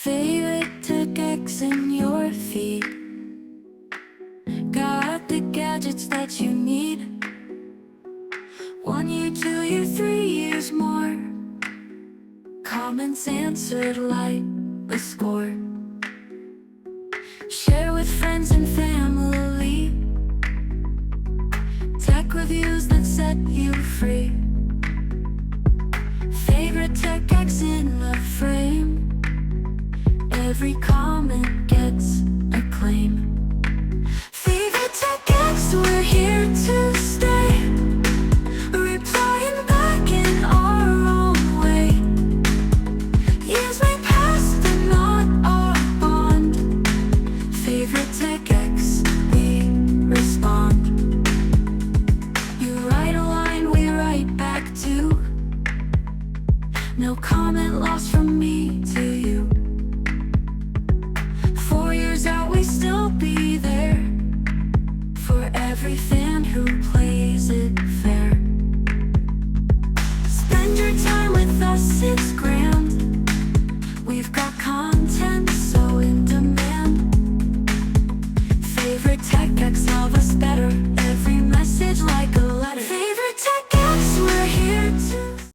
Favorite tech X in your feed. Got the gadgets that you need. 1 year, 2 year, 3 years more. Comments answered like a score. Share with friends and family. Tech reviews that set you free. Favorite tech X in a frame. Every comment gets a claim. Favorite tech X, we're here to stay. Replying back in our own way. Years may pass, but not our bond. Favorite tech X, we respond. You write a line, we write back too. No comment lost from me to you. 4 years out, we still be there. For every fan who plays it fair. Spend your time with us, it's grand. We've got content so in demand. Favorite tech X, love us better. Every message like a letter.